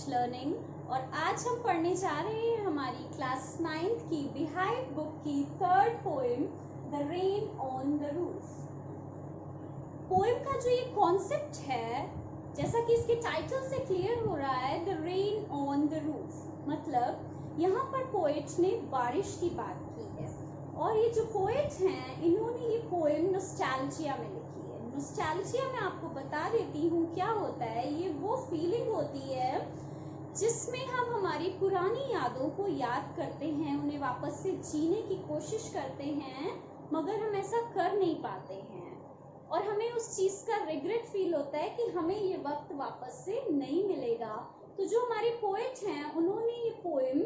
Learning और आज हम पढ़ने जा रहे हैं हमारी क्लास 9th की बिहाइव बुक की third poem the rain on the roof. Poem का जो ये कॉन्सेप्ट है, जैसा कि इसके टाइटल से क्लियर हो रहा है, the rain on the roof, मतलब यहाँ पर पोएट ने बारिश की बात की है। और ये जो पोएट हैं, इन्होंने ये पोएम नॉस्टैल्जिया में लिखी है। नॉस्टैल्जिया में आपको बता देती हूँ क्या होता है। ये वो फीलिंग होती है जिसमें हम हमारी पुरानी यादों को याद करते हैं, उन्हें वापस से जीने की कोशिश करते हैं, मगर हम ऐसा कर नहीं पाते हैं और हमें उस चीज़ का रिग्रेट फील होता है कि हमें ये वक्त वापस से नहीं मिलेगा। तो जो हमारे पोएट हैं, उन्होंने ये पोएम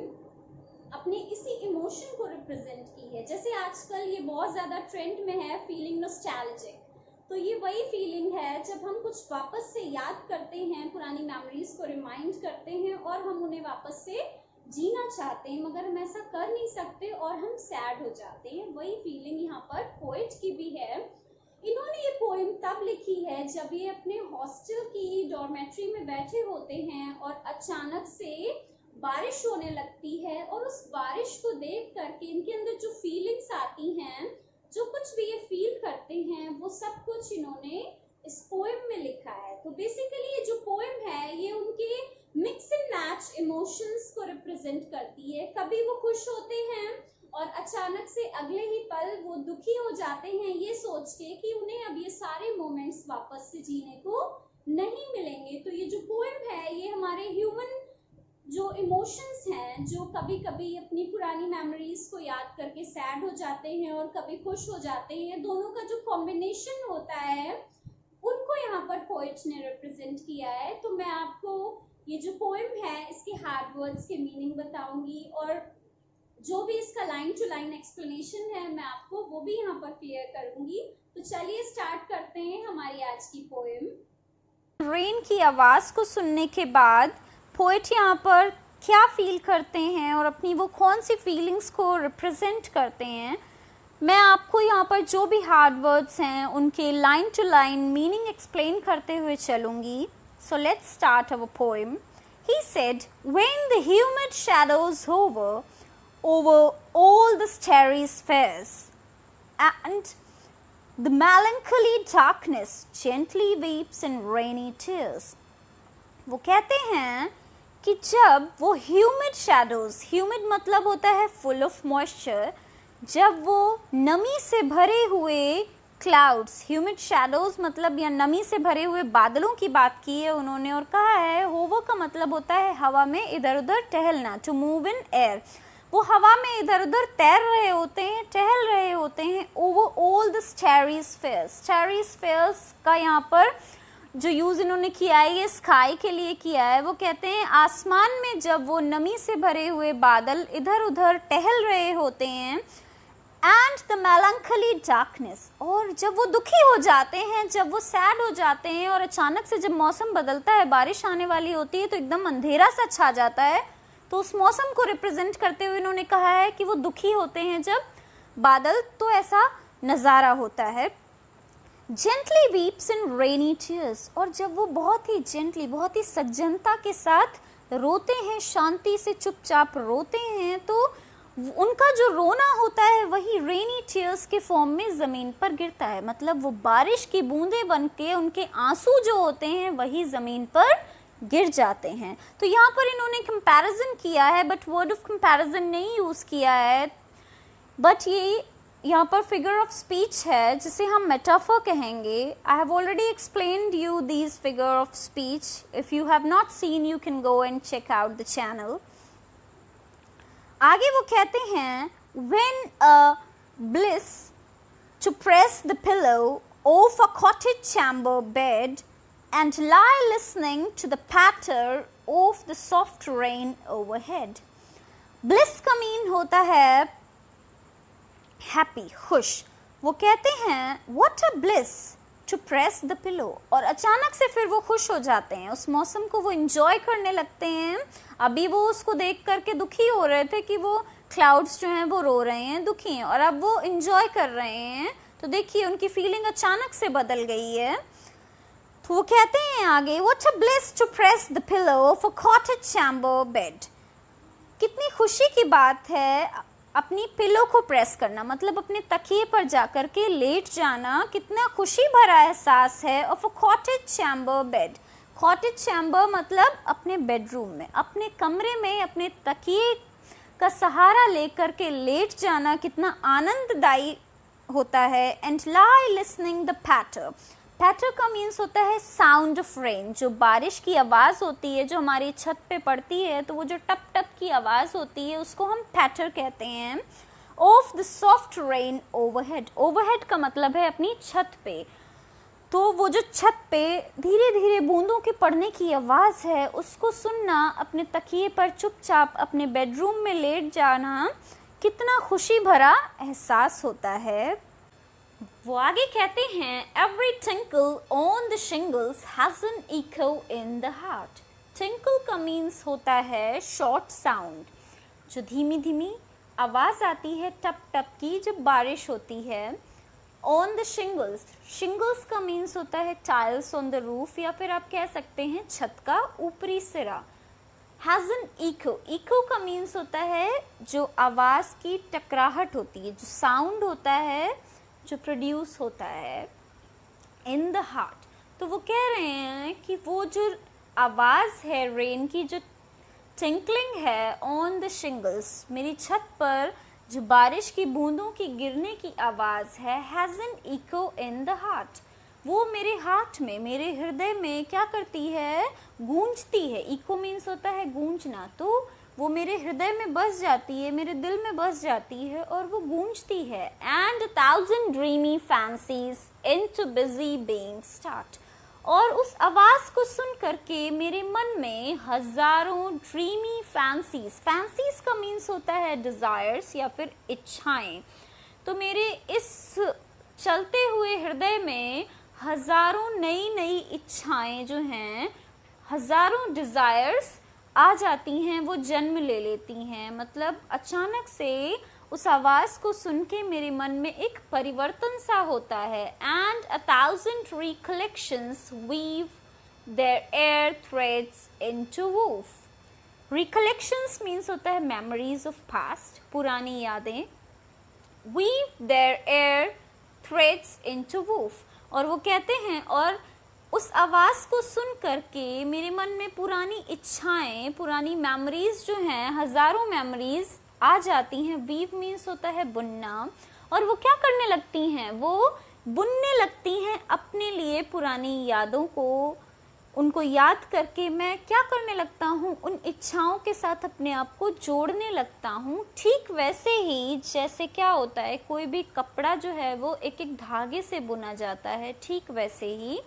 अपने इसी इमोशन को रिप्रेजेंट की है। जैसे आजकल ये बहुत ज़्यादा ट्रेंड में है फीलिंग नॉस्टैल्जिक, तो ये वही फीलिंग है जब हम कुछ वापस से याद करते हैं, पुरानी मेमोरीज को रिमाइंड करते हैं और हम उन्हें वापस से जीना चाहते हैं, मगर हम ऐसा कर नहीं सकते और हम सैड हो जाते हैं। वही फीलिंग यहाँ पर पोएट की भी है। इन्होंने ये पोएम तब लिखी है जब ये अपने हॉस्टल की डॉर्मेट्री में बैठे होते हैं और अचानक से बारिश होने लगती है और उस बारिश को देख करके इनके अंदर जो फीलिंग्स आती हैं, जो कुछ भी ये फील करते हैं, वो सब कुछ इन्होंने इस पोएम में लिखा है। तो बेसिकली ये जो पोएम है, ये उनके मिक्स एंड मैच इमोशंस को रिप्रेजेंट करती है। कभी वो खुश होते हैं और अचानक से अगले ही पल वो दुखी हो जाते हैं, ये सोच के कि उन्हें अब ये सारे मोमेंट्स वापस से जीने को नहीं मिलेंगे। तो ये जो पोएम है, ये हमारे ह्यूमन जो इमोशंस हैं, जो कभी कभी अपनी पुरानी मेमोरीज को याद करके सैड हो जाते हैं और कभी खुश हो जाते हैं, दोनों का जो कॉम्बिनेशन होता है, उनको यहाँ पर पोएट ने रिप्रेजेंट किया है। तो मैं आपको ये जो पोएम है, इसके हार्ड वर्ड्स के मीनिंग बताऊंगी और जो भी इसका लाइन टू लाइन एक्सप्लेनेशन है, मैं आपको वो भी यहाँ पर क्लियर करूंगी। तो चलिए स्टार्ट करते हैं हमारी आज की पोएम। रेन की आवाज़ को सुनने के बाद पोएट यहाँ पर क्या फील करते हैं और अपनी वो कौन सी फीलिंग्स को रिप्रेजेंट करते हैं, मैं आपको यहाँ पर जो भी हार्ड वर्ड्स हैं उनके line to line meaning explain करते हुए चलूँगी। So let's start our poem. He said, when the humid shadows hover over all the starry spheres and the melancholy darkness gently weeps in rainy tears। वो कहते हैं कि जब वो humid shadows, humid मतलब होता है फुल ऑफ मॉइस्चर, जब वो नमी से भरे हुए क्लाउड्स, ह्यूमिड शैडोज मतलब या नमी से भरे हुए बादलों की बात की है उन्होंने और कहा है होवर का मतलब होता है हवा में इधर उधर टहलना, टू मूव इन एयर। वो हवा में इधर उधर तैर रहे होते हैं, टहल रहे होते हैं over all the starry spheres. Starry spheres का यहाँ पर जो यूज़ इन्होंने किया है, ये स्काई के लिए किया है। वो कहते हैं आसमान में जब वो नमी से भरे हुए बादल इधर उधर टहल रहे होते हैं, एंड द मेलंकली डार्कनेस, और जब वो दुखी हो जाते हैं, जब वो सैड हो जाते हैं और अचानक से जब मौसम बदलता है, बारिश आने वाली होती है तो एकदम अंधेरा सा छा जाता है, तो उस मौसम को रिप्रेजेंट करते हुए इन्होंने कहा है कि वो दुखी होते हैं जब बादल, तो ऐसा नज़ारा होता है। जेंटली वीप्स इन रेनी टीयर्स, और जब वो बहुत ही जेंटली, बहुत ही सज्जनता के साथ रोते हैं, शांति से चुपचाप रोते हैं, तो उनका जो रोना होता है वही रेनी टीयर्स के फॉर्म में ज़मीन पर गिरता है। मतलब वो बारिश की बूंदें बन के उनके आंसू जो होते हैं वही ज़मीन पर गिर जाते हैं। तो यहाँ पर इन्होंने कंपैरिजन किया है, बट वर्ड ऑफ कंपैरिजन नहीं यूज़ किया है, बट ये यहाँ पर फिगर ऑफ स्पीच है जिसे हम मेटाफर कहेंगे। I have already explained you these figure of speech. If you have not seen, you can go and check out the channel. आगे वो कहते हैं when a bliss to press the pillow of a cottage chamber bed and lie listening to the patter of the soft rain overhead। bliss का mean होता है happy, खुश। वो कहते हैं what a bliss to press the pillow, और अचानक से फिर वो खुश हो जाते हैं, उस मौसम को वो इंजॉय करने लगते हैं। अभी वो उसको देख करके दुखी हो रहे थे कि वो क्लाउड्स जो हैं वो रो रहे हैं, दुखी हैं, और अब वो इंजॉय कर रहे हैं। तो देखिए उनकी फीलिंग अचानक से बदल गई है। तो वो कहते हैं आगे, what a bliss to press the pillow of a cottage chamber bed. कितनी खुशी की बात है अपनी पिलो को प्रेस करना, मतलब अपने तकिए पर जाकर के लेट जाना, कितना खुशी भरा एहसास है। Of a cottage chamber bed, cottage chamber मतलब अपने बेडरूम में, अपने कमरे में अपने तकिए का सहारा लेकर के लेट जाना कितना आनंददायी होता है। And lie listening the patter, patter का मीन्स होता है साउंड ऑफ रेन, जो बारिश की आवाज़ होती है जो हमारी छत पे पड़ती है, तो वो जो टप टप की आवाज़ होती है उसको हम पैटर कहते हैं। Of the soft rain overhead, overhead का मतलब है अपनी छत पे, तो वो जो छत पे धीरे धीरे बूंदों के पड़ने की आवाज़ है उसको सुनना, अपने तकिए पर चुपचाप अपने बेडरूम में लेट जाना कितना खुशी भरा एहसास होता है। वो आगे कहते हैं, every tinkle on the shingles has an echo in the heart. tinkle का मीन्स होता है शॉर्ट साउंड, जो धीमी धीमी आवाज़ आती है टप टप की जब बारिश होती है। on the shingles, shingles का मीन्स होता है tiles on the roof, या फिर आप कह सकते हैं छत का ऊपरी सिरा। has an echo, echo का मीन्स होता है जो आवाज़ की टकराहट होती है, जो साउंड होता है जो प्रोड्यूस होता है इन द हार्ट। तो वो कह रहे हैं कि वो जो आवाज़ है रेन की, जो टिंकलिंग है ऑन द शिंगल्स, मेरी छत पर जो बारिश की बूंदों की गिरने की आवाज़ है, has an echo in the heart, वो मेरे हार्ट में, मेरे हृदय में क्या करती है, गूंजती है। इको मीन्स होता है गूंजना, तो वो मेरे हृदय में बस जाती है, मेरे दिल में बस जाती है और वो गूंजती है। And 1000 dreamy fancies into busy being start, और उस आवाज़ को सुन करके मेरे मन में हजारों ड्रीमी फैंसीज, फैंसीज का मीन्स होता है डिज़ायर्स या फिर इच्छाएं, तो मेरे इस चलते हुए हृदय में हजारों नई नई इच्छाएं जो हैं, हजारों डिज़ायर्स आ जाती हैं, वो जन्म ले लेती हैं। मतलब अचानक से उस आवाज़ को सुन के मेरे मन में एक परिवर्तन सा होता है। And 1000 recollections weave their air threads into woof. Recollections means होता है memories of past, पुरानी यादें। weave their air threads into woof, और वो कहते हैं, और उस आवाज़ को सुन करके मेरे मन में पुरानी इच्छाएं, पुरानी मेमोरीज जो हैं, हज़ारों मेमोरीज आ जाती हैं। वीव मीन्स होता है बुनना, और वो क्या करने लगती हैं, वो बुनने लगती हैं अपने लिए पुरानी यादों को। उनको याद करके मैं क्या करने लगता हूँ, उन इच्छाओं के साथ अपने आप को जोड़ने लगता हूँ। ठीक वैसे ही जैसे क्या होता है, कोई भी कपड़ा जो है वो एक एक धागे से बुना जाता है, ठीक वैसे ही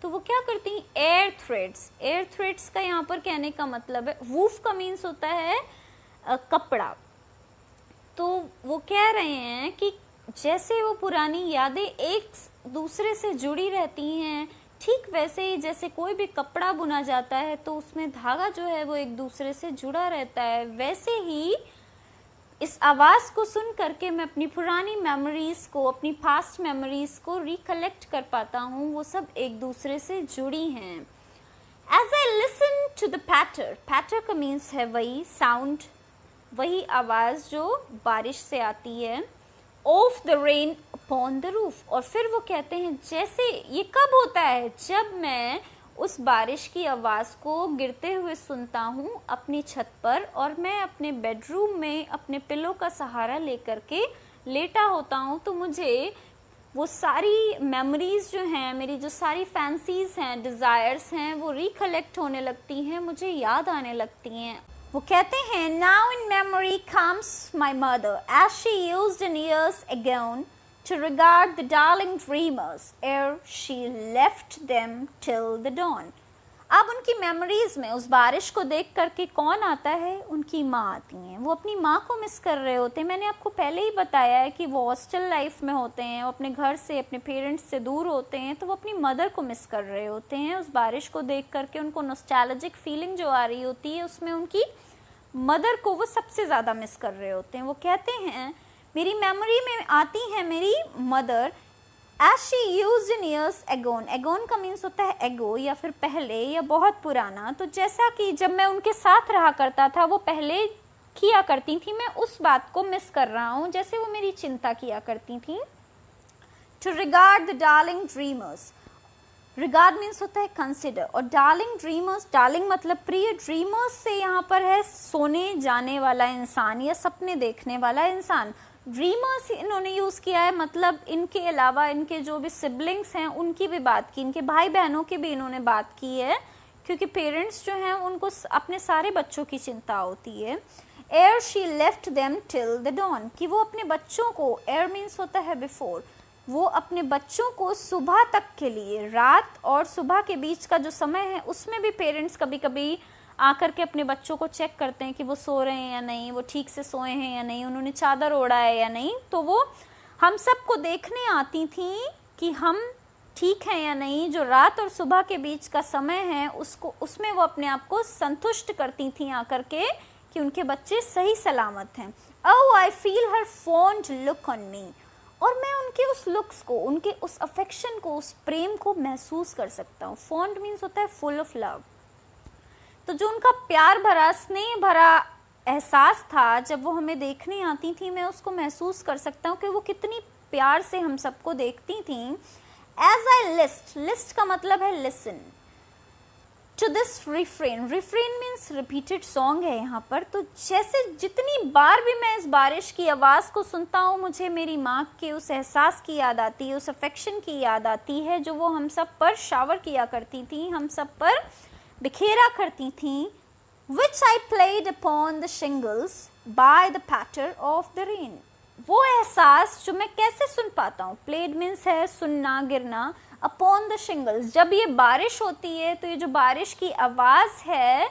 तो वो क्या करती हैं, एयर थ्रेड्स, एयर थ्रेड्स का यहाँ पर कहने का मतलब है, वूफ का मीन्स होता है कपड़ा। तो वो कह रहे हैं कि जैसे वो पुरानी यादें एक दूसरे से जुड़ी रहती हैं, ठीक वैसे ही जैसे कोई भी कपड़ा बुना जाता है तो उसमें धागा जो है वो एक दूसरे से जुड़ा रहता है, वैसे ही इस आवाज़ को सुन करके मैं अपनी पुरानी मेमोरीज़ को, अपनी पास्ट मेमोरीज़ को रिकलेक्ट कर पाता हूँ, वो सब एक दूसरे से जुड़ी हैं। As I listen to the patter, patter का मीन्स है वही साउंड, वही आवाज़ जो बारिश से आती है। Of the rain upon the roof, और फिर वो कहते हैं जैसे ये कब होता है, जब मैं उस बारिश की आवाज़ को गिरते हुए सुनता हूँ अपनी छत पर, और मैं अपने बेडरूम में अपने पिलो का सहारा लेकर के लेटा होता हूँ, तो मुझे वो सारी मेमोरीज़ जो हैं, मेरी जो सारी फैंसीज़ हैं, डिज़ायर्स हैं, वो रिकलेक्ट होने लगती हैं, मुझे याद आने लगती हैं। वो कहते हैं, now in memory comes my mother as she used in years ago to regard the darling dreamers ere she left them till the dawn. अब उनकी मेमोरीज में उस बारिश को देख करके कौन आता है, उनकी माँ आती हैं। वो अपनी माँ को मिस कर रहे होते हैं। मैंने आपको पहले ही बताया है कि वो हॉस्टल लाइफ में होते हैं, वो अपने घर से, अपने पेरेंट्स से दूर होते हैं, तो वो अपनी मदर को मिस कर रहे होते हैं। उस बारिश को देख करके उनको नॉस्टैल्जिक फीलिंग जो आ रही होती है, उसमें उनकी मदर को वो सबसे ज़्यादा मिस कर रहे होते हैं। वो कहते हैं, मेरी मेमोरी में आती है मेरी mother, As she used in years ago, agon का मीन्स होता है एगो या फिर पहले या बहुत पुराना। तो जैसा कि जब मैं उनके साथ रहा करता था वो पहले किया करती थी, मैं उस बात को मिस कर रहा हूँ जैसे वो मेरी चिंता किया करती थी। To regard the darling dreamers, regard means होता है कंसिडर, और डार्लिंग ड्रीमर्स, डार्लिंग मतलब प्रिय, ड्रीमर्स से यहाँ पर है सोने जाने वाला इंसान या सपने देखने वाला इंसान। ड्रीमर्स इन्होंने यूज़ किया है, मतलब इनके अलावा इनके जो भी सिबलिंग्स हैं उनकी भी बात की, इनके भाई बहनों की भी इन्होंने बात की है, क्योंकि पेरेंट्स जो हैं उनको अपने सारे बच्चों की चिंता होती है। ere she left them till the dawn, कि वो अपने बच्चों को, ere मीन्स होता है बिफोर, वो अपने बच्चों को सुबह तक के लिए, रात और सुबह के बीच का जो समय है उसमें भी पेरेंट्स कभी कभी आकर के अपने बच्चों को चेक करते हैं कि वो सो रहे हैं या नहीं, वो ठीक से सोए हैं या नहीं, उन्होंने चादर ओढ़ा है या नहीं। तो वो हम सबको देखने आती थी कि हम ठीक हैं या नहीं। जो रात और सुबह के बीच का समय है उसमें वो अपने आप को संतुष्ट करती थी आकर के कि उनके बच्चे सही सलामत हैं। Oh, I feel her fond look on me, और मैं उनके उस लुक्स को, उनके उस अफेक्शन को, उस प्रेम को महसूस कर सकता हूँ। फॉन्ड मीन्स होता है फुल ऑफ लव। तो जो उनका प्यार भरा, स्नेह भरा एहसास था जब वो हमें देखने आती थी, मैं उसको महसूस कर सकता हूँ कि वो कितनी प्यार से हम सबको देखती थी। एज आई लिस्ट, लिस्ट का मतलब है listen to this refrain, refrain means repeated song है यहाँ पर। तो जैसे जितनी बार भी मैं इस बारिश की आवाज़ को सुनता हूँ मुझे मेरी माँ के उस एहसास की याद आती है, उस अफेक्शन की याद आती है जो वो हम सब पर शावर किया करती थी, हम सब पर बिखेरा करती थी। which I played upon the shingles by the patter of the rain, वो एहसास जो मैं कैसे सुन पाता हूँ, played means है सुनना, गिरना, upon the shingles, जब ये बारिश होती है तो ये जो बारिश की आवाज़ है,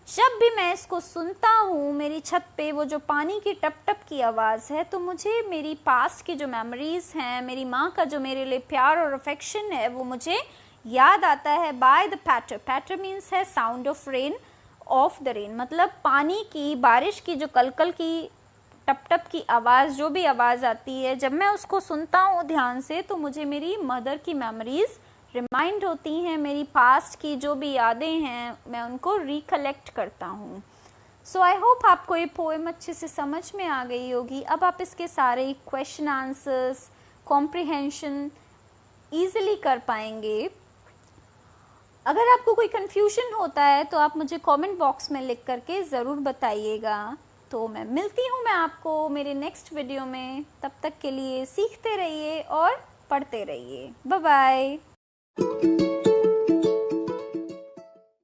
जब भी मैं इसको सुनता हूँ मेरी छत पे वो जो पानी की टप टप की आवाज़ है, तो मुझे मेरी पास्ट की जो मेमोरीज़ हैं, मेरी माँ का जो मेरे लिए प्यार और अफेक्शन है वो मुझे याद आता है। बाय द पैटर, पैटर मीन्स है sound of rain, of the rain मतलब पानी की, बारिश की जो कलकल की टप टप की आवाज़, जो भी आवाज़ आती है जब मैं उसको सुनता हूँ ध्यान से तो मुझे मेरी मदर की मेमोरीज़ रिमाइंड होती हैं, मेरी पास्ट की जो भी यादें हैं मैं उनको रिकलेक्ट करता हूँ। सो आई होप आपको ये पोएम अच्छे से समझ में आ गई होगी। अब आप इसके सारे क्वेश्चन आंसर्स, कॉम्प्रिहेंशन ईजिली कर पाएंगे। अगर आपको कोई कन्फ्यूजन होता है तो आप मुझे कमेंट बॉक्स में लिख करके ज़रूर बताइएगा। तो मैं मिलती हूँ मैं आपको मेरे नेक्स्ट वीडियो में। तब तक के लिए सीखते रहिए और पढ़ते रहिए। Bye bye.